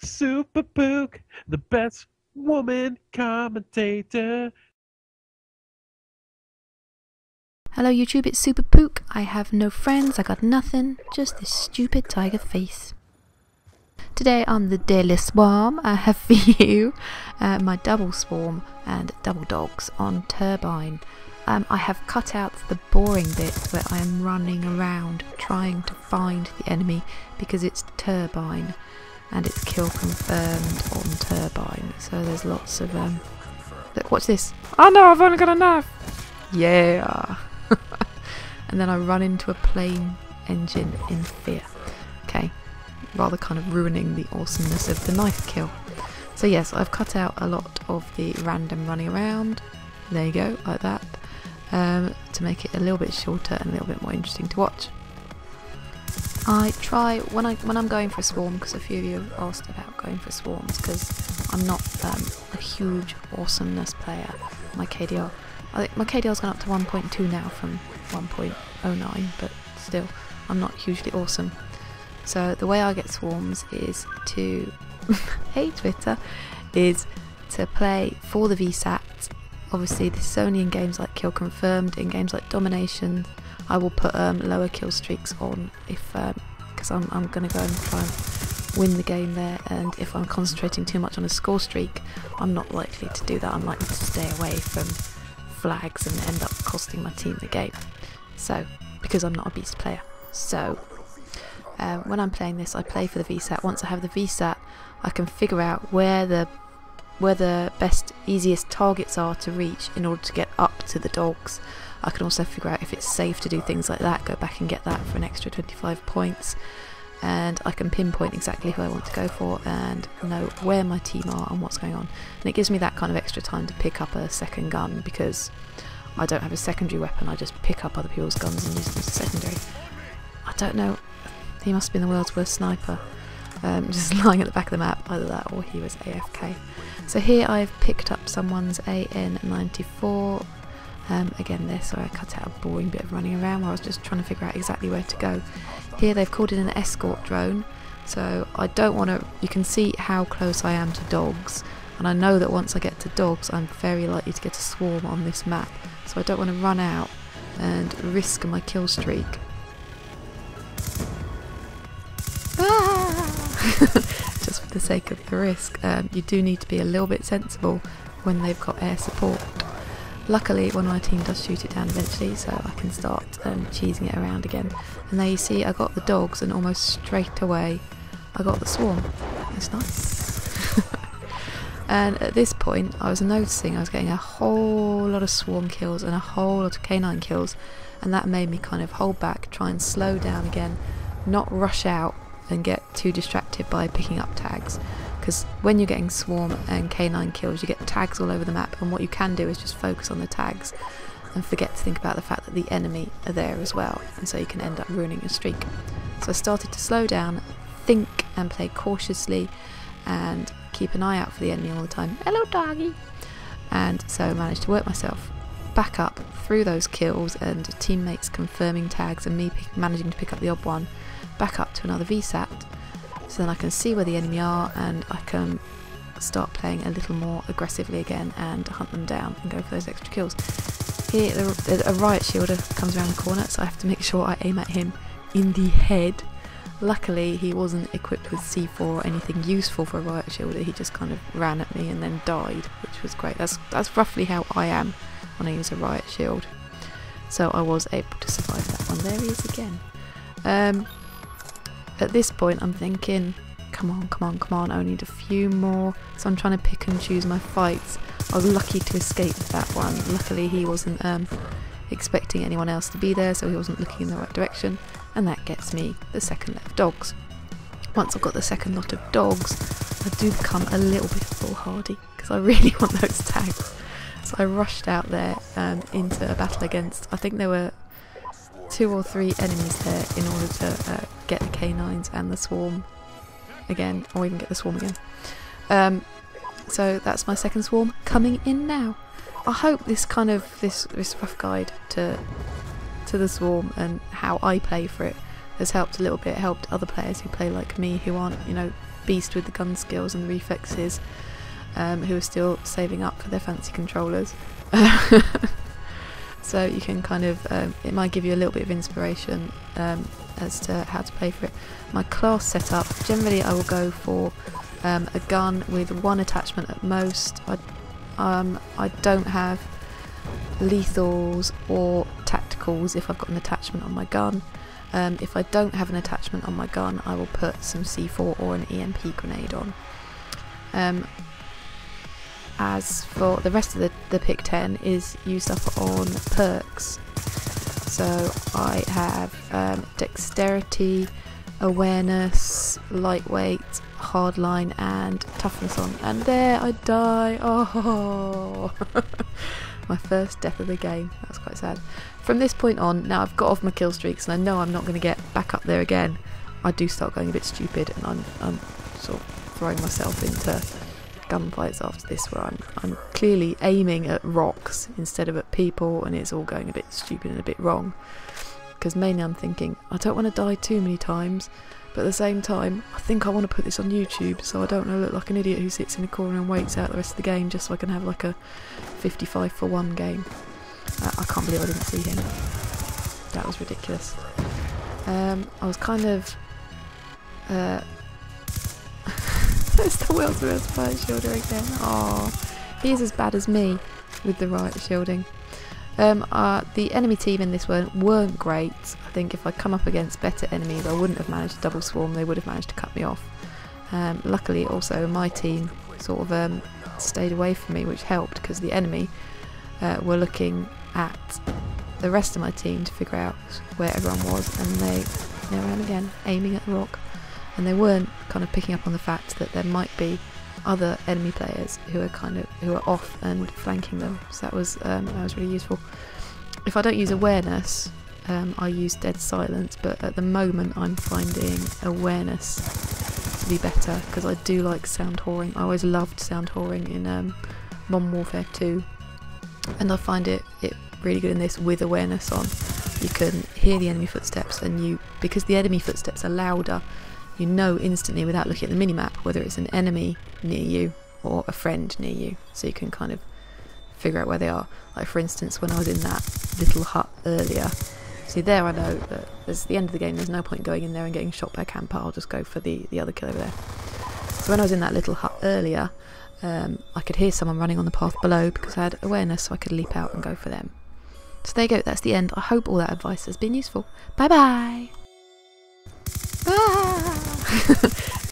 Super Pook, the best woman commentator. Hello YouTube, it's Super Pook. I have no friends, I got nothing, just this stupid tiger face. Today on the Daily Swarm, I have for you my double swarm and double dogs on Turbine. I have cut out the boring bit where I am running around trying to find the enemy because it's Turbine and it's kill confirmed on Turbine. So there's lots of look, watch this. Oh no, I've only got a knife. Yeah. And then I run into a plane engine in fear. Okay, rather kind of ruining the awesomeness of the knife kill. So yes, I've cut out a lot of the random running around. There you go, like that, to make it a little bit shorter and a little bit more interesting to watch. I try when I'm going for a swarm, because a few of you have asked about going for swarms, because I'm not a huge awesomeness player. My KDR, I think my KDR's gone up to 1.2 now from 1.09, but still, I'm not hugely awesome. So the way I get swarms is to, hey Twitter, is to play for the Vsat. Obviously this is only in games like Kill Confirmed. In games like Domination, I will put lower kill streaks on if, because I'm going to go and try and win the game there, and if I'm concentrating too much on a score streak, I'm not likely to do that. I'm likely to stay away from flags and end up costing my team the game. So, because I'm not a beast player. So, when I'm playing this, I play for the Vsat. Once I have the Vsat, I can figure out where the best, easiest targets are to reach in order to get up to the dogs. I can also figure out if it's safe to do things like that, go back and get that for an extra 25 points. And I can pinpoint exactly who I want to go for and know where my team are and what's going on. And it gives me that kind of extra time to pick up a second gun, because I don't have a secondary weapon. I just pick up other people's guns and use them as a secondary. I don't know, he must have been the world's worst sniper, just lying at the back of the map, either that or he was AFK. So here I've picked up someone's AN94. Again there, sorry, I cut out a boring bit of running around where I was just trying to figure out exactly where to go. Here they've called in an escort drone, so I don't want to, you can see how close I am to dogs, and I know that once I get to dogs I'm very likely to get a swarm on this map, so I don't want to run out and risk my kill streak. Just for the sake of the risk. You do need to be a little bit sensible when they've got air support. Luckily one of my team does shoot it down eventually, so I can start cheesing it around again. And there you see I got the dogs, and almost straight away I got the swarm. It's nice. And at this point I was noticing I was getting a whole lot of swarm kills and a whole lot of canine kills, and that made me kind of hold back, try and slow down again, not rush out and get too distracted by picking up tags. Because when you're getting swarm and canine kills, you get tags all over the map, and what you can do is just focus on the tags and forget to think about the fact that the enemy are there as well, and so you can end up ruining your streak. So I started to slow down, think and play cautiously, and keep an eye out for the enemy all the time. Hello doggy! And so I managed to work myself back up through those kills and teammates confirming tags and me managing to pick up the odd one, back up to another Vsat. So then I can see where the enemy are, and I can start playing a little more aggressively again and hunt them down and go for those extra kills. Here a riot shielder comes around the corner, so I have to make sure I aim at him in the head. Luckily he wasn't equipped with C4 or anything useful for a riot shielder, he just kind of ran at me and then died, which was great. That's roughly how I am when I use a riot shield. So I was able to survive that one. There he is again. At this point I'm thinking, come on, I only need a few more. So I'm trying to pick and choose my fights. I was lucky to escape that one. Luckily he wasn't expecting anyone else to be there, so he wasn't looking in the right direction, and that gets me the second lot of dogs. Once I've got the second lot of dogs, I do become a little bit foolhardy, because I really want those tags. So I rushed out there into a battle against, I think there were 2 or 3 enemies there, in order to get the canines and the swarm again, or even get the swarm again. So that's my second swarm coming in now. I hope this kind of this rough guide to the swarm and how I play for it has helped a little bit, helped other players who play like me, who aren't, you know, beast with the gun skills and the reflexes, who are still saving up for their fancy controllers. So you can kind of, it might give you a little bit of inspiration as to how to play for it. My class setup, generally I will go for a gun with one attachment at most. I don't have lethals or tacticals if I've got an attachment on my gun. If I don't have an attachment on my gun, I will put some C4 or an EMP grenade on. As for the rest of the pick 10 is used up on perks. So I have Dexterity, Awareness, Lightweight, Hardline and Toughness on. And there I die! Oh! My first death of the game. That's quite sad. From this point on, now I've got off my kill streaks and I know I'm not going to get back up there again, I do start going a bit stupid and I'm sort of throwing myself into gunfights after this where I'm clearly aiming at rocks instead of at people, and it's all going a bit stupid and a bit wrong. Because mainly I'm thinking, I don't want to die too many times, but at the same time, I think I want to put this on YouTube so I don't look like an idiot who sits in a corner and waits out the rest of the game just so I can have like a 55 for 1 game. I can't believe I didn't see him. That was ridiculous. I was kind of... It's the world's worst fire shielder again. Oh, he's as bad as me with the right shielding. The enemy team in this one weren't great. I think if I come up against better enemies I wouldn't have managed to double swarm, they would have managed to cut me off. Luckily also my team sort of stayed away from me, which helped because the enemy were looking at the rest of my team to figure out where everyone was, and they ran again aiming at the rock, and they weren't kind of picking up on the fact that there might be other enemy players who are off and flanking them. So that was really useful. If I don't use awareness, I use dead silence, but at the moment I'm finding awareness to be better because I do like sound whoring. I always loved sound whoring in Modern Warfare 2, and I find it really good in this with awareness on. You can hear the enemy footsteps, and because the enemy footsteps are louder, you know instantly without looking at the minimap whether it's an enemy near you or a friend near you, so you can kind of figure out where they are. Like for instance, when I was in that little hut earlier, see there I know that there's the end of the game, there's no point going in there and getting shot by a camper, I'll just go for the other kill over there. So when I was in that little hut earlier, I could hear someone running on the path below because I had awareness, so I could leap out and go for them. So there you go, that's the end. I hope all that advice has been useful. Bye bye! Ah!